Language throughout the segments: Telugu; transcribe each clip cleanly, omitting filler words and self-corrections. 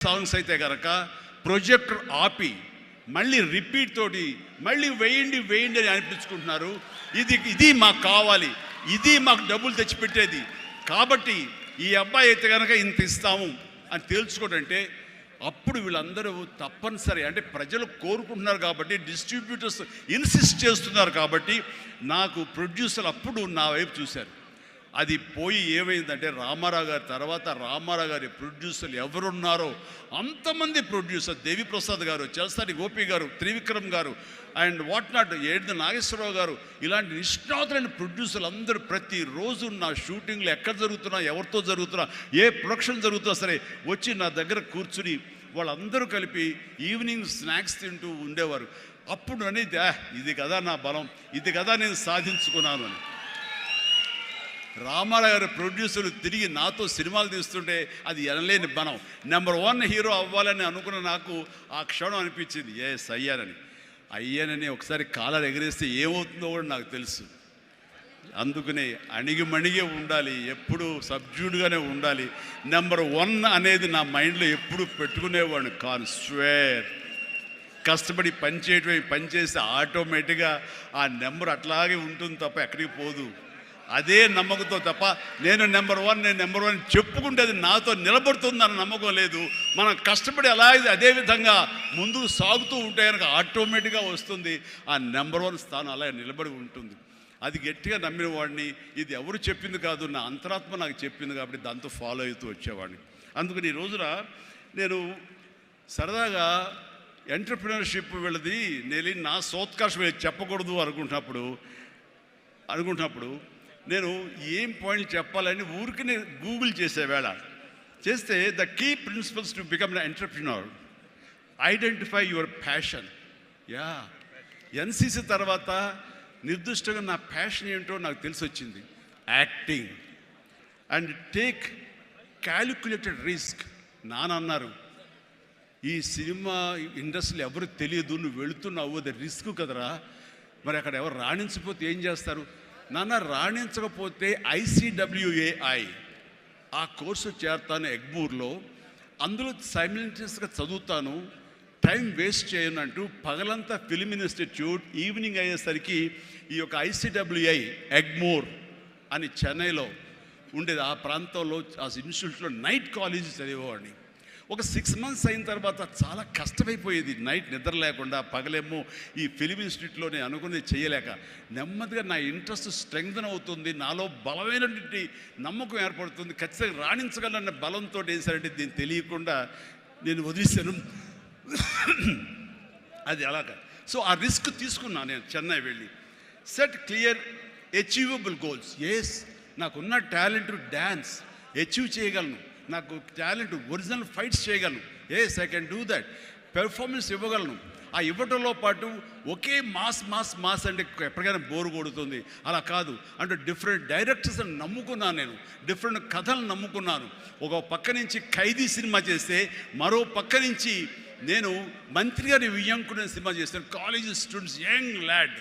సాంగ్స్ అయితే కనుక ప్రొజెక్టర్ ఆపి మళ్ళీ రిపీట్ తోటి మళ్ళీ వేయండి అని అనిపించుకుంటున్నారు. ఇది మాకు కావాలి, ఇది మాకు డబ్బులు తెచ్చిపెట్టేది, కాబట్టి ఈ అబ్బాయి అయితే కనుక ఇంత ఇస్తాము అని తేల్చుకోడంటే అప్పుడు వీళ్ళందరూ తప్పనిసరి, అంటే ప్రజలు కోరుకుంటున్నారు కాబట్టి, డిస్ట్రిబ్యూటర్స్ ఇన్సిస్ట్ చేస్తున్నారు కాబట్టి నాకు ప్రొడ్యూసర్ అప్పుడు నా వైపు చూశారు. అది పోయి ఏమైందంటే రామారావు గారి తర్వాత రామారావు గారి ప్రొడ్యూసర్లు ఎవరున్నారో అంతమంది ప్రొడ్యూసర్, దేవిప్రసాద్ గారు, చలసాని గోపి గారు, త్రివిక్రమ్ గారు అండ్ వాట్ నాట్, ఏడు నాగేశ్వరరావు గారు, ఇలాంటి నిష్ణాతులైన ప్రొడ్యూసర్లు అందరూ ప్రతిరోజు నా షూటింగ్లు ఎక్కడ జరుగుతున్నా, ఎవరితో జరుగుతున్నా, ఏ ప్రొడక్షన్ జరుగుతున్నా సరే వచ్చి నా దగ్గర కూర్చుని వాళ్ళందరూ కలిపి ఈవినింగ్ స్నాక్స్ తింటూ ఉండేవారు. అప్పుడు అనేది ఇది కదా నా బలం, ఇది కదా నేను సాధించుకున్నాను అని. రామారావు గారి ప్రొడ్యూసర్లు తిరిగి నాతో సినిమాలు తీస్తుంటే అది ఎనలేని బలం. నెంబర్ 1 హీరో అవ్వాలని అనుకున్న నాకు ఆ క్షణం అనిపించింది, అయ్యానని ఒకసారి కాలర్ ఎగరేస్తే ఏమవుతుందో కూడా నాకు తెలుసు. అందుకనే అణిగిమణిగే ఉండాలి, ఎప్పుడు సబ్జ్యూడ్గానే ఉండాలి. నెంబర్ 1 అనేది నా మైండ్లో ఎప్పుడు పెట్టుకునేవాడిని కాను. స్వేర్ కష్టపడి పనిచేస్తే ఆటోమేటిక్గా ఆ నెంబర్ అట్లాగే ఉంటుంది తప్ప ఎక్కడికి పోదు. అదే నమ్మకంతో తప్ప నేను నెంబర్ 1 చెప్పుకుంటే అది నాతో నిలబడుతుందన్న నమ్మకం లేదు. మనం కష్టపడి అదే విధంగా ముందుకు సాగుతూ ఉంటే కనుక ఆటోమేటిక్గా వస్తుంది. ఆ నెంబర్ 1 స్థానం అలాగే నిలబడి ఉంటుంది. అది గట్టిగా నమ్మిన వాడిని. ఇది ఎవరు చెప్పింది కాదు, నా అంతరాత్మ నాకు చెప్పింది కాబట్టి దాంతో ఫాలో అవుతూ వచ్చేవాడిని. అందుకని ఈ రోజున నేను సరదాగా ఎంటర్ప్రినర్షిప్ వెళ్ళది నేను నా సోత్కర్షం చెప్పకూడదు అనుకుంటున్నప్పుడు నేను ఏం పాయింట్ చెప్పాలని ఊరికి గూగుల్ చేసేవేళ చేస్తే the key principles to become an entrepreneur, identify your passion. NCC తర్వాత నిర్దిష్టంగా నా ప్యాషన్ ఏంటో నాకు తెలిసి వచ్చింది, acting. And take calculated risk. నాన్నన్నారు, ఈ సినిమా ఇండస్ట్రీలో ఎవరికి తెలియదు, నువ్వు వెళుతున్నావు, అది రిస్క్ కదరా, మరి అక్కడ ఎవరు రాణించకపోతే ఏం చేస్తారు? నాన్న రాణించకపోతే ICWAI ఆ కోర్సు చేరతాను ఎగ్మూర్లో, అందులో సైమిల్టేనియస్గా చదువుతాను, టైం వేస్ట్ చేయను అంటూ పగలంతా ఫిల్మ్ ఇన్స్టిట్యూట్, ఈవినింగ్ అయ్యేసరికి ఈ యొక్క ICWI ఎగ్మూర్ అని చెన్నైలో ఉండేది. ఆ ప్రాంతంలో ఆ ఇన్స్టిట్యూట్లో నైట్ కాలేజీ చదివేవాడిని. ఒక 6 months అయిన తర్వాత చాలా కష్టమైపోయేది, నైట్ నిద్ర లేకుండా, పగలేమో ఈ ఫిలిం ఇన్స్టిట్యూట్లో నేను అనుకునేది చేయలేక నెమ్మదిగా నా ఇంట్రెస్ట్ స్ట్రెంగ్తన్ అవుతుంది, నాలో బలమైనటువంటి నమ్మకం ఏర్పడుతుంది, ఖచ్చితంగా రాణించగలన్న బలంతో ఏం సరే దీన్ని తెలియకుండా నేను వదిలేశాను. అది అలాగా. సో ఆ రిస్క్ తీసుకున్నా నేను చెన్నై వెళ్ళి. Set clear achievable goals. నాకున్న టాలెంట్ డ్యాన్స్ అచీవ్ చేయగలను, నాకు టాలెంట్ ఒరిజినల్ ఫైట్స్ చేయగలను, I can do that. Performance ఇవ్వగలను. ఆ ఇవ్వడంలో పాటు ఒకే మాస్ అంటే ఎప్పటికైనా బోరు కొడుతుంది. అలా కాదు, అంటే డిఫరెంట్ డైరెక్టర్స్ని నమ్ముకున్నాను, నేను డిఫరెంట్ కథలను నమ్ముకున్నాను. ఒక పక్క నుంచి ఖైదీ సినిమా చేస్తే మరో పక్క నుంచి నేను మంత్రి గారి వియ్యంకుడు సినిమా చేశాను. College students, young lad,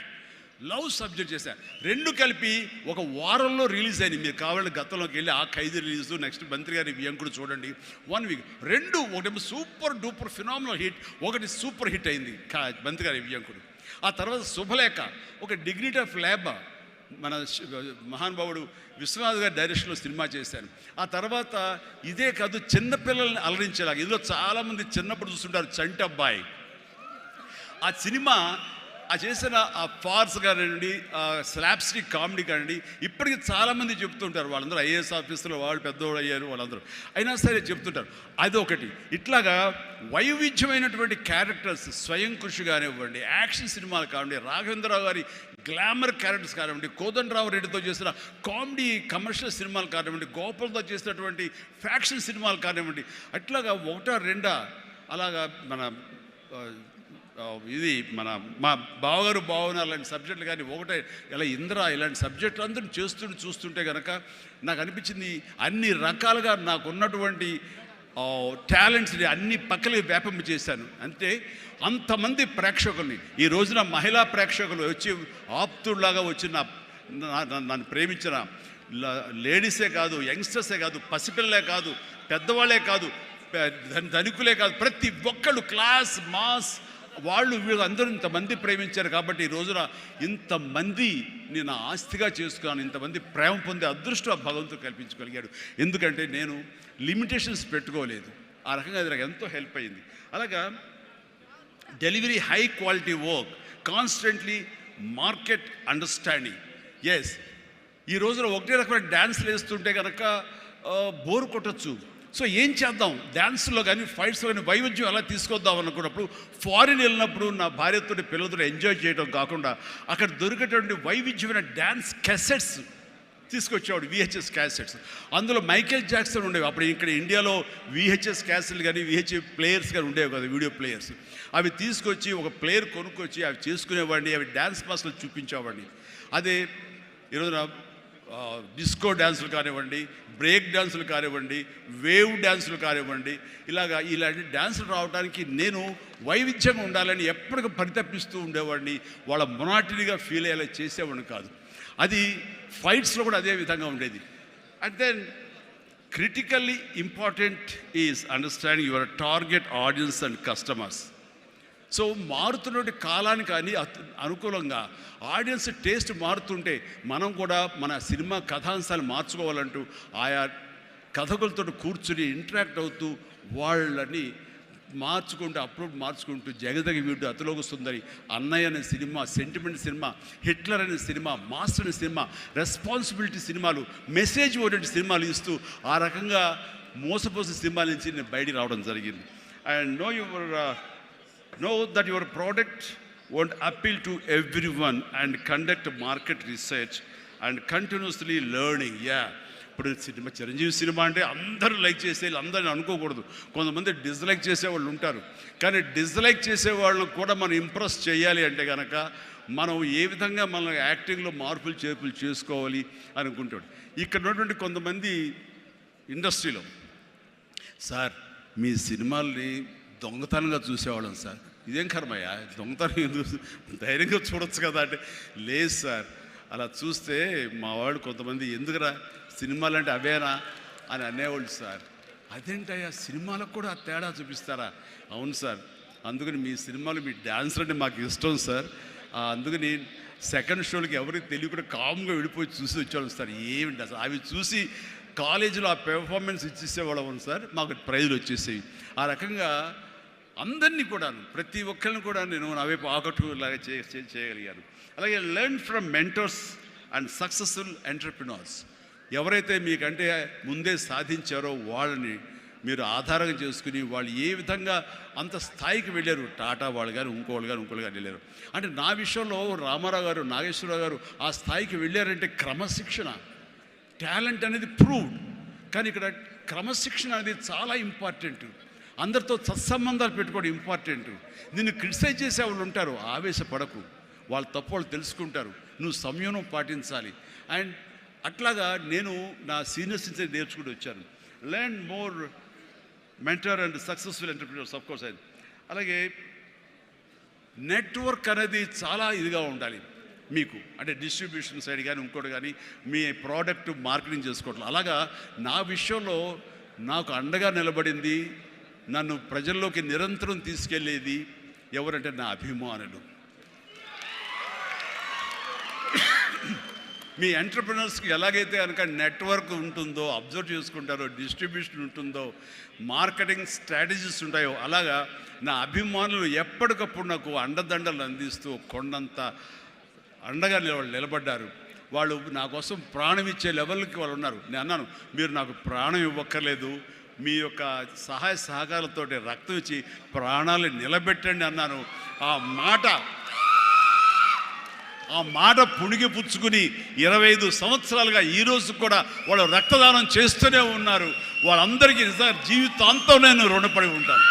love subject చేశాను. 2 కలిపి ఒక వారంలో రిలీజ్ అయింది. మీరు కావాలంటే గతంలోకి వెళ్ళి ఆ ఖైదీ రిలీజు, నెక్స్ట్ మంత్రి గారి వియ్యంకుడు చూడండి. 1 week. 2 ఒకటి సూపర్ డూపర్ ఫినామినల్ హిట్, ఒకటి సూపర్ హిట్ అయింది మంత్రి గారి వియ్యంకుడు. ఆ తర్వాత శుభలేఖ, ఒక డిగ్నిటీ ఆఫ్ ల్యాబ్, మన మహానుభావుడు విశ్వనాథ్ గారి డైరెక్షన్లో సినిమా చేశాను. ఆ తర్వాత ఇదే కాదు, చిన్నపిల్లల్ని అలరించేలాగా, ఇందులో చాలామంది చిన్నప్పుడు చూస్తుంటారు, చంటి అబ్బాయి. ఆ సినిమా ఆ చేసిన ఆ ఫార్స్ కానివ్వండి, స్లాప్స్టిక్ కామెడీ కానివ్వండి, ఇప్పటికీ చాలామంది చెప్తుంటారు, వాళ్ళందరూ IAS ఆఫీసర్లు, వాళ్ళు పెద్దవాళ్ళు అయ్యారు, వాళ్ళందరూ అయినా సరే చెప్తుంటారు. అదొకటి. ఇట్లాగా వైవిధ్యమైనటువంటి క్యారెక్టర్స్, స్వయం కృషి కానివ్వండి, యాక్షన్ సినిమాలు కానివ్వండి, రాఘవేంద్రరావు గారి గ్లామర్ క్యారెక్టర్స్ కానివ్వండి, కోదండరావు రెడ్డితో చేసిన కామెడీ కమర్షియల్ సినిమాలు కానివ్వండి, గోపాల్తో చేసినటువంటి ఫ్యాక్షన్ సినిమాలు కానివ్వండి, అట్లాగా 1-2 అలాగా మన ఇది మా బావగారు బావన అలాంటి సబ్జెక్టులు కానీ, ఒకటే ఇలా ఇంద్ర ఇలాంటి సబ్జెక్టులు అందరూ చూస్తుంటే కనుక నాకు అనిపించింది, అన్ని రకాలుగా నాకు ఉన్నటువంటి టాలెంట్స్ని అన్ని పక్కలకి వ్యాపింప చేశాను. అంటే అంతమంది ప్రేక్షకుల్ని ఈ రోజున మహిళా ప్రేక్షకులు వచ్చి ఆప్తుల్లాగా వచ్చిన నన్ను ప్రేమించిన లేడీసే కాదు, యంగ్స్టర్సే కాదు, పసిపిల్లలే కాదు, పెద్దవాళ్ళే కాదు, ధనికులే కాదు, ప్రతి ఒక్కళ్ళు క్లాస్ మాస్ వాళ్ళు వీళ్ళు అందరూ ఇంతమంది ప్రేమించారు కాబట్టి ఈ రోజున ఇంతమంది నేను ఆస్తిగా చేసుకున్నాను, ఇంతమంది ప్రేమ పొందే అదృష్టం ఆ భగవంతుడు కల్పించగలిగాడు. ఎందుకంటే నేను లిమిటేషన్స్ పెట్టుకోలేదు. ఆ రకంగా అది నాకు ఎంతో హెల్ప్ అయింది. అలాగా delivery high quality work, constantly market understanding. Yes, ఈ రోజున ఒకటే రకమైన డ్యాన్స్లు వేస్తుంటే కనుక బోర్ కొట్టచ్చు. సో ఏం చేద్దాం, డ్యాన్స్లో కానీ ఫైట్స్లో కానీ వైవిధ్యం ఎలా తీసుకొద్దాం అనుకున్నప్పుడు ఫారిన్ వెళ్ళినప్పుడు నా భార్యతో పిల్లలతో ఎంజాయ్ చేయడం కాకుండా అక్కడ దొరికేటువంటి వైవిధ్యమైన డ్యాన్స్ క్యాసెట్స్ తీసుకొచ్చేవాడు, విహెచ్ఎస్ క్యాసెట్స్. అందులో మైకేల్ జాక్సన్ ఉండేవి. అప్పుడు ఇక్కడ ఇండియాలో విహెచ్ఎస్ క్యాసెట్లు కానీ విహెచ్ఎస్ ప్లేయర్స్ కానీ ఉండేవి కదా, వీడియో ప్లేయర్స్. అవి తీసుకొచ్చి ఒక ప్లేయర్ కొనుక్కొచ్చి అవి చేసుకునేవాడిని, అవి డ్యాన్స్ క్లాసులు చూపించేవాడిని. అదే ఈరోజున డిస్కో డ్యాన్సులు కానివ్వండి, బ్రేక్ డ్యాన్సులు కానివ్వండి, వేవ్ డ్యాన్సులు కానివ్వండి, ఇలాంటి డ్యాన్సులు రావడానికి నేను వైవిధ్యంగా ఉండాలని ఎప్పటికీ పరితపిస్తూ ఉండేవాడిని. వాళ్ళ మొనాటినీగా ఫీల్ అయ్యేలా చేసేవాడిని కాదు. అది ఫైట్స్లో కూడా అదే విధంగా ఉండేది. And then critically important is understanding your target audience and customers. So మారుతున్నటువంటి కాలానికి అనుకూలంగా ఆడియన్స్ టేస్ట్ మారుతుంటే మనం కూడా మన సినిమా కథాంశాలు మార్చుకోవాలంటూ ఆయా కథకులతో కూర్చుని ఇంటరాక్ట్ అవుతూ వాళ్ళని మార్చుకుంటూ అప్లోడ్ మార్చుకుంటూ జగదగ వీడు, అతిలోక సుందరి, అన్నయ్య అనే సినిమా, సెంటిమెంట్ సినిమా, హిట్లర్ అనే సినిమా, మాస్టర్ అనే సినిమా, రెస్పాన్సిబిలిటీ సినిమాలు, మెసేజ్ ఓరియంటెడ్ సినిమాలు ఇస్తూ ఆ రకంగా మోసపోసిన సినిమాల నుంచి నేను బయటికి రావడం జరిగింది. And know that your product won't appeal to everyone and conduct market research and continuously learning. ఇప్పుడు సినిమా చిరంజీవి సినిమా అంటే అందరూ లైక్ చేసే అందరిని అనుకోకూడదు. కొంతమంది డిస్లైక్ చేసేవాళ్ళు ఉంటారు. కానీ డిస్లైక్ చేసేవాళ్ళని కూడా మనం ఇంప్రెస్ చేయాలి అంటే కనుక మనం ఏ విధంగా మన యాక్టింగ్లో మార్పులు చేర్పులు చేసుకోవాలి అనుకుంటాడు. ఇక్కడ ఉన్నటువంటి కొంతమంది ఇండస్ట్రీలో, సార్ మీ సినిమాల్ని దొంగతనంగా చూసేవాళ్ళం సార్. ఇదేం కర్మయ్యా, దొంగతనం ధైర్యంగా చూడొచ్చు కదా అంటే, లేదు సార్ అలా చూస్తే మా వాళ్ళు కొంతమంది ఎందుకురా సినిమాలు అంటే అవేనా అని అనేవాళ్ళు సార్. అదేంటయ్యా సినిమాలకు కూడా తేడా చూపిస్తారా? అవును సార్, అందుకని మీ సినిమాలు మీ డ్యాన్సులు అంటే మాకు ఇష్టం సార్, అందుకని సెకండ్ షోలకి ఎవరికి తెలియకుండా కామ్గా విడిపోయి చూసి వచ్చేవాళ్ళం సార్. ఏమిటి అసలు అవి చూసి కాలేజీలో ఆ పెర్ఫార్మెన్స్ ఇచ్చేసేవాళ్ళం సార్, మాకు ప్రైజులు వచ్చేసేవి. ఆ రకంగా అందరినీ కూడాను, ప్రతి ఒక్కరిని కూడా నేను నా వైపు ఆకట్టులాగా చేయగలిగాను. అలాగే learn from mentors and successful entrepreneurs. ఎవరైతే మీకంటే ముందే సాధించారో వాళ్ళని మీరు ఆధారంగా చేసుకుని వాళ్ళు ఏ విధంగా అంత స్థాయికి వెళ్ళారు, టాటా వాళ్ళు కానీ ఇంకోళ్ళు కానీ వెళ్ళారు. అంటే నా విషయంలో రామారావు గారు, నాగేశ్వరరావు గారు ఆ స్థాయికి వెళ్ళారంటే క్రమశిక్షణ, టాలెంట్ అనేది ప్రూవ్డ్. కానీ ఇక్కడ క్రమశిక్షణ అనేది చాలా ఇంపార్టెంట్. అందరితో సత్సంబంధాలు పెట్టుకోవడం ఇంపార్టెంట్. నిన్ను క్రిటిసైజ్ చేసే వాళ్ళు ఉంటారు, ఆవేశపడకు, వాళ్ళ తప్పు వాళ్ళు తెలుసుకుంటారు, నువ్వు సంయమనం పాటించాలి. అండ్ అట్లాగా నేను నా సీనియర్స్ నుంచి నేర్చుకుంటూ వచ్చాను. Learn more mentor and successful entrepreneurs of course. అలాగే నెట్వర్క్ అనేది చాలా ఇదిగా ఉండాలి మీకు, అంటే డిస్ట్రిబ్యూషన్ సైడ్ కానీ ఇంకోటి కానీ మీ ప్రోడక్ట్ మార్కెటింగ్ చేసుకోవట్లేదు. అలాగా నా విషయంలో నాకు అండగా నిలబడింది, నన్ను ప్రజల్లోకి నిరంతరం తీసుకెళ్ళేది ఎవరంటే నా అభిమానులు. మీ ఎంటర్ప్రినర్స్కి ఎలాగైతే కనుక నెట్వర్క్ ఉంటుందో, అబ్జర్వ్ చేసుకుంటారో, డిస్ట్రిబ్యూషన్ ఉంటుందో, మార్కెటింగ్ స్ట్రాటజీస్ ఉంటాయో, అలాగా నా అభిమానులు ఎప్పటికప్పుడు నాకు అండదండలు అందిస్తూ కొండంత అండగా నిలబడ్డారు. వాళ్ళు నా కోసం ప్రాణం ఇచ్చే లెవెల్కి వాళ్ళు ఉన్నారు. నేను అన్నాను, మీరు నాకు ప్రాణం ఇవ్వక్కర్లేదు, మీ యొక్క సహాయ సహకారాలతో రక్తం ఇచ్చి ప్రాణాలు నిలబెట్టండి అన్నాను. ఆ మాట పుణిగి పుచ్చుకుని 25 సంవత్సరాలుగా ఈరోజు కూడా వాళ్ళు రక్తదానం చేస్తూనే ఉన్నారు. వాళ్ళందరికీ జీవితాంతం నేను రుణపడి ఉంటాను.